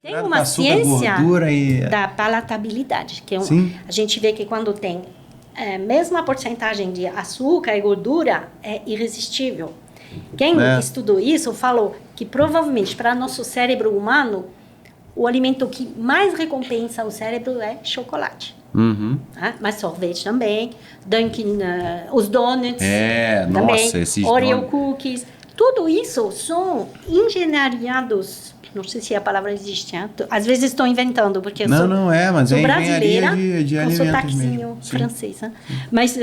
Tem uma ciência da palatabilidade, que a gente vê que quando tem mesma porcentagem de açúcar e gordura, é irresistível. Quem estudou isso falou que provavelmente para nosso cérebro humano, o alimento que mais recompensa o cérebro é chocolate. Uhum. Mas sorvete também, Dunkin', os donuts também, nossa, esses Oreo cookies, tudo isso são engenhariados. Não sei se a palavra existe, né? Às vezes estou inventando, porque eu sou brasileira, com sotaquezinho francês. Né? Mas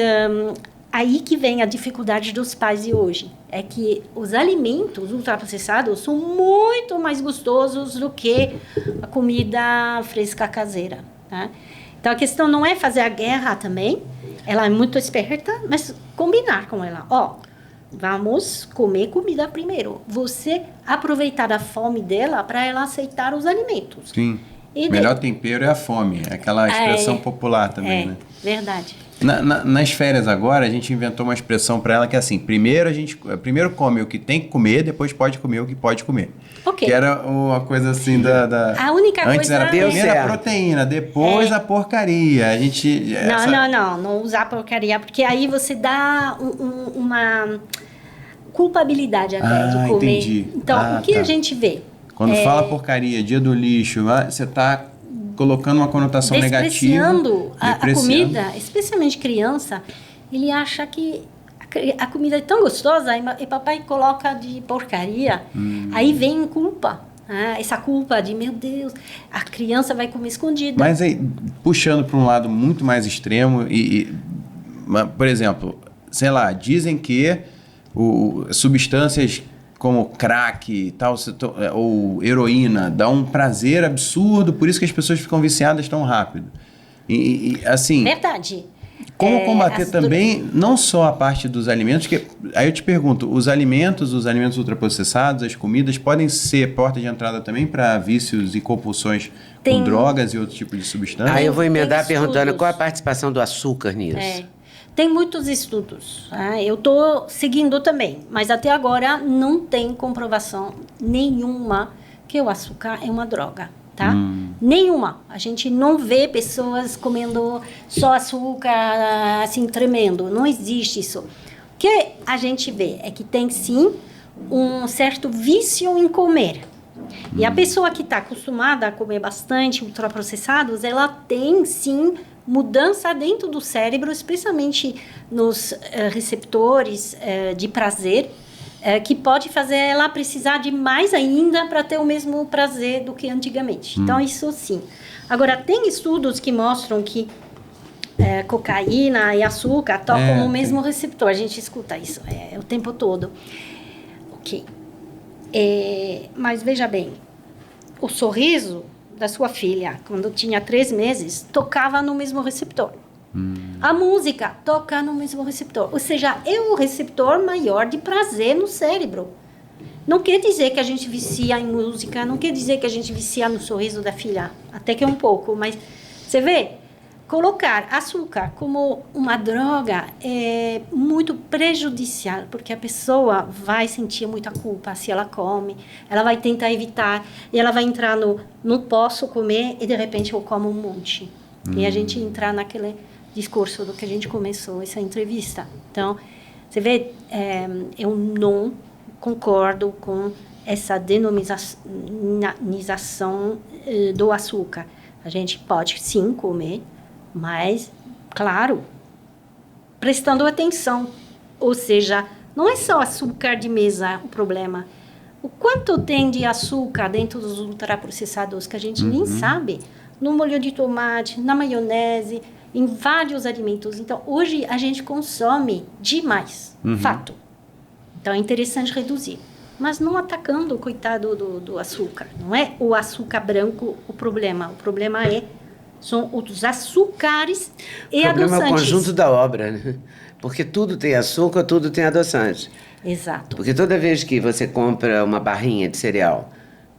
aí que vem a dificuldade dos pais de hoje. É que os alimentos ultraprocessados são muito mais gostosos do que a comida fresca caseira. Tá? Então, a questão não é fazer a guerra também. Ela é muito esperta, mas combinar com ela. Vamos comer comida primeiro. Você aproveitar a fome dela para ela aceitar os alimentos. Sim. O melhor tempero é a fome. É aquela expressão popular também, né? Verdade. Nas férias agora, a gente inventou uma expressão para ela que é assim, primeiro come o que tem que comer, depois pode comer o que pode comer. Okay. Que era uma coisa assim A única antes coisa... era primeiro a proteína, depois a porcaria. A gente... Não usar porcaria, porque aí você dá uma culpabilidade até de comer. Entendi. Então, o que a gente vê? Quando fala porcaria, dia do lixo, você está colocando uma conotação negativa. Despreciando a comida, especialmente criança, ele acha que a comida é tão gostosa e papai coloca de porcaria. Aí vem culpa. Essa culpa de, meu Deus, a criança vai comer escondida. Mas aí, puxando para um lado muito mais extremo, por exemplo, sei lá, dizem que substâncias como crack e tal, ou heroína, dá um prazer absurdo, por isso que as pessoas ficam viciadas tão rápido. Assim... Verdade. Como combater também, não só a parte dos alimentos, que aí eu te pergunto, os alimentos ultraprocessados, as comidas, podem ser porta de entrada também para vícios e compulsões com drogas e outro tipo de substância? Aí eu vou emendar perguntando qual a participação do açúcar nisso. Tem muitos estudos. Eu estou seguindo também, mas até agora não tem comprovação nenhuma que o açúcar é uma droga. Tá? Nenhuma. A gente não vê pessoas comendo só açúcar, assim, tremendo. Não existe isso. O que a gente vê é que tem, sim, um certo vício em comer. E a pessoa que está acostumada a comer bastante ultraprocessados, ela tem, sim, mudança dentro do cérebro, especialmente nos receptores de prazer, que pode fazer ela precisar de mais ainda para ter o mesmo prazer do que antigamente. Então, isso sim. Agora, tem estudos que mostram que cocaína e açúcar tocam o mesmo receptor. A gente escuta isso o tempo todo. Ok. Mas, veja bem, o sorriso da sua filha, quando tinha 3 meses, tocava no mesmo receptor. A música toca no mesmo receptor. Ou seja, é um receptor maior de prazer no cérebro. Não quer dizer que a gente vicia em música, não quer dizer que a gente vicia no sorriso da filha. Até que um pouco, mas você vê, colocar açúcar como uma droga é muito prejudicial, porque a pessoa vai sentir muita culpa se ela come, ela vai tentar evitar, e ela vai entrar no não posso comer, e de repente eu como um monte. E a gente entrar naquele discurso do que a gente começou essa entrevista. Então, você vê, eu não concordo com essa demonização do açúcar. A gente pode, sim, comer, mas, claro, prestando atenção. Ou seja, não é só açúcar de mesa o problema. O quanto tem de açúcar dentro dos ultraprocessados que a gente nem sabe, no molho de tomate, na maionese, em vários alimentos. Então, hoje a gente consome demais, fato. Então, é interessante reduzir. Mas não atacando o coitado do açúcar. Não é o açúcar branco o problema. O problema são os açúcares e adoçantes. O problema é o conjunto da obra, né? Porque tudo tem açúcar, tudo tem adoçante. Exato. Porque toda vez que você compra uma barrinha de cereal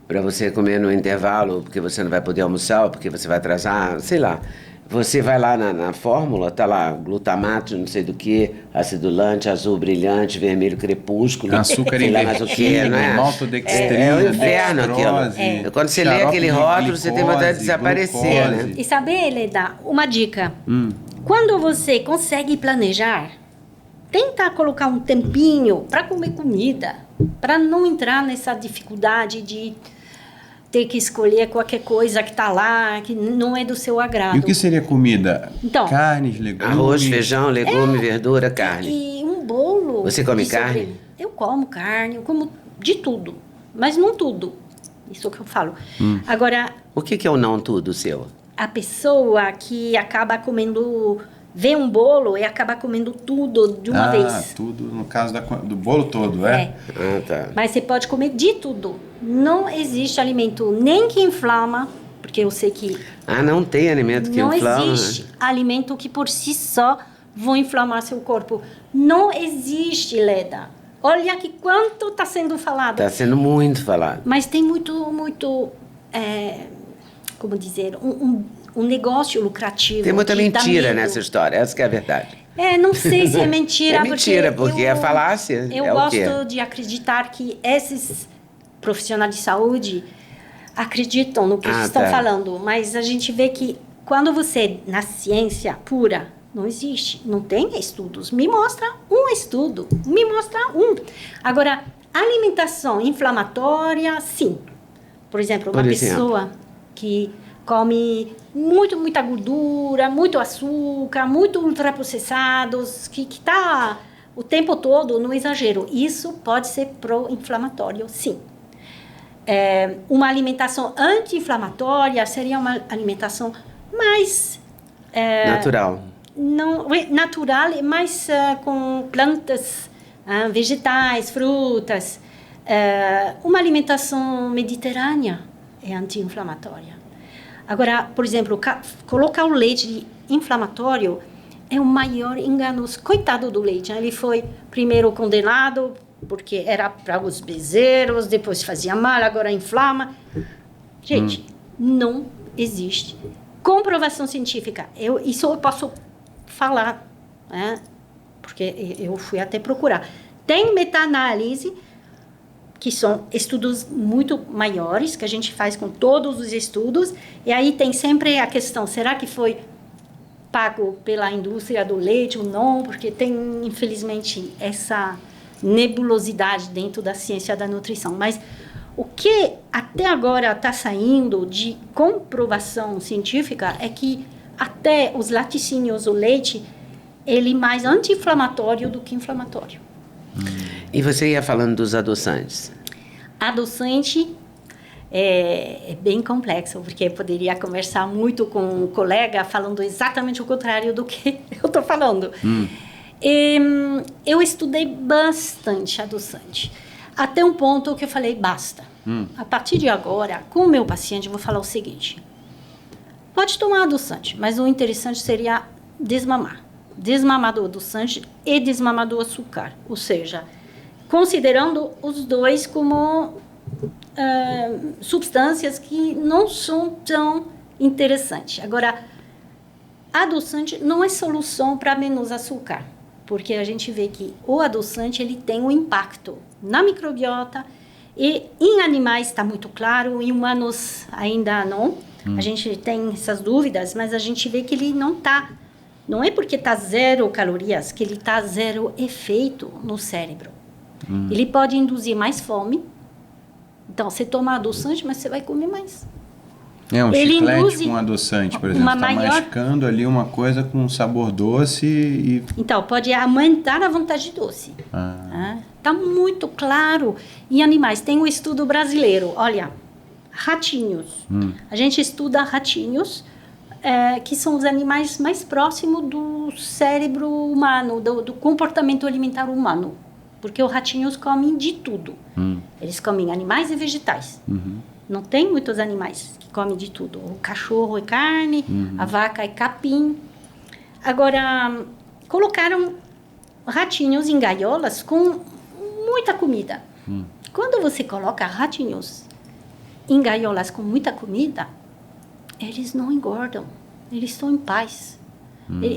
para você comer no intervalo, porque você não vai poder almoçar, ou porque você vai atrasar, sei lá, Você vai lá na fórmula, tá lá glutamato, não sei do que, acidulante, azul brilhante, vermelho crepúsculo. Açúcar sei lá mais o que, não é? maltodextrina, É o inferno dextrose, aquilo. Quando você lê aquele rótulo, você tem vontade de desaparecer, né? E saber, Leda, uma dica. Quando você consegue planejar, tenta colocar um tempinho para comer comida, para não entrar nessa dificuldade de ter que escolher qualquer coisa que está lá, que não é do seu agrado. E o que seria comida? Então, Carnes, legumes? Arroz, feijão, legume, verdura, carne. E um bolo. Você come de carne? Eu como carne, eu como de tudo, mas não tudo. Isso que eu falo. Agora, O que é o não tudo seu? a pessoa que acaba comendo, vê um bolo e acaba comendo tudo de uma vez. Tudo, no caso do bolo todo, é? Ah, tá. Mas você pode comer de tudo. Não existe alimento nem que inflama, porque eu sei que Ah, não tem alimento que não inflama? existe alimento que por si só vão inflamar seu corpo. Não existe, Leda. Olha que quanto está sendo falado. Está sendo muito falado. Mas tem muito, como dizer, um negócio lucrativo. Tem muita que dá mentira medo. nessa história, essa que é a verdade. Não sei se é mentira. É mentira, porque é falácia. Eu é o quê? gosto de acreditar que esses profissionais de saúde acreditam no que estão tá. falando. Mas a gente vê que quando você, na ciência pura, não existe. Não tem estudos. Me mostra um estudo. Me mostra um. Agora, alimentação inflamatória, sim. Por exemplo, uma pessoa que come muita gordura, muito açúcar, muito ultraprocessados, que está o tempo todo no exagero. Isso pode ser pró-inflamatório, sim. Uma alimentação anti-inflamatória seria uma alimentação mais... natural. Não, natural, mas com plantas, vegetais, frutas. Uma alimentação mediterrânea é anti-inflamatória. Agora, por exemplo, colocar o leite inflamatório é o maior engano. Coitado do leite, né? Ele foi primeiro condenado porque era para os bezerros, depois fazia mal, agora inflama. Gente, não existe comprovação científica. Isso eu posso falar, né? Porque eu fui até procurar. Tem meta-análise, que são estudos muito maiores, que a gente faz com todos os estudos, e aí tem sempre a questão, será que foi pago pela indústria do leite ou não? Porque tem, infelizmente, essa nebulosidade dentro da ciência da nutrição. Mas o que até agora está saindo de comprovação científica é que até os laticínios, o leite, ele é mais anti-inflamatório do que inflamatório. E você ia falando dos adoçantes. Adoçante é bem complexo, porque eu poderia conversar muito com um colega falando exatamente o contrário do que eu estou falando. Eu estudei bastante adoçante, até um ponto que eu falei, basta. A partir de agora, com o meu paciente, eu vou falar o seguinte. Pode tomar adoçante, mas o interessante seria desmamar. Desmamar do adoçante e desmamar do açúcar. Ou seja, considerando os dois como substâncias que não são tão interessantes. Agora, adoçante não é solução para menos açúcar, porque a gente vê que o adoçante ele tem um impacto na microbiota e em animais está muito claro, em humanos ainda não. A gente tem essas dúvidas, mas a gente vê que ele não está. Não é porque está 0 calorias que ele está 0 efeito no cérebro. Ele pode induzir mais fome. Então, você toma adoçante, mas você vai comer mais. Ele chiclete com adoçante, por exemplo. Está mascando ali uma coisa com sabor doce e... Então, pode aumentar a vontade de doce. Está muito claro. Em animais, tem um estudo brasileiro. Olha, ratinhos. A gente estuda ratinhos, que são os animais mais próximos do cérebro humano, do comportamento alimentar humano. Porque os ratinhos comem de tudo. Eles comem animais e vegetais. Não tem muitos animais que comem de tudo. O cachorro é carne, a vaca é capim. Agora, colocaram ratinhos em gaiolas com muita comida. Quando você coloca ratinhos em gaiolas com muita comida, eles não engordam. Eles estão em paz.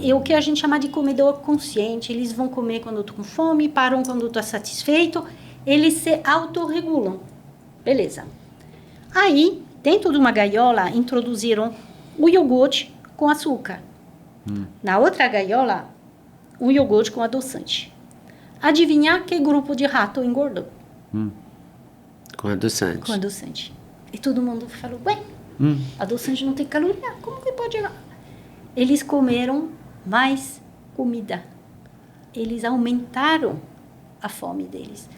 É o que a gente chama de comedor consciente. Eles vão comer quando estão com fome, param quando estão satisfeitos. Eles se autorregulam. Beleza. Aí, dentro de uma gaiola, introduziram o iogurte com açúcar. Na outra gaiola, um iogurte com adoçante. Adivinhar que grupo de rato engordou? Com adoçante. Com adoçante. E todo mundo falou, ué, adoçante não tem caloria, como que pode... Eles comeram mais comida. Eles aumentaram a fome deles.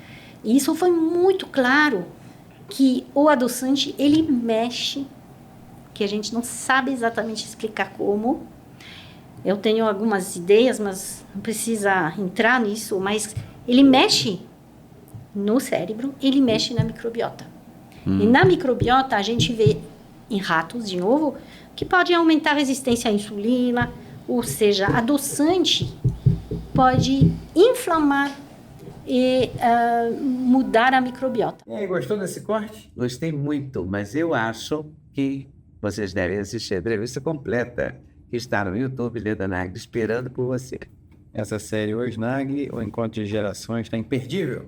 E isso foi muito claro, que o adoçante, ele mexe, que a gente não sabe exatamente explicar como. Eu tenho algumas ideias, mas não precisa entrar nisso, mas ele mexe no cérebro, ele mexe na microbiota. E na microbiota, a gente vê em ratos, de novo, que pode aumentar a resistência à insulina, ou seja, adoçante pode inflamar e mudar a microbiota. E aí, gostou desse corte? Gostei muito, mas eu acho que vocês devem assistir a entrevista completa, que está no YouTube, Leda Nagli, esperando por você. Essa série Hoje Nagli, o Encontro de Gerações, está imperdível.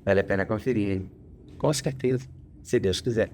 Vale a pena conferir, hein? Com certeza. Se Deus quiser.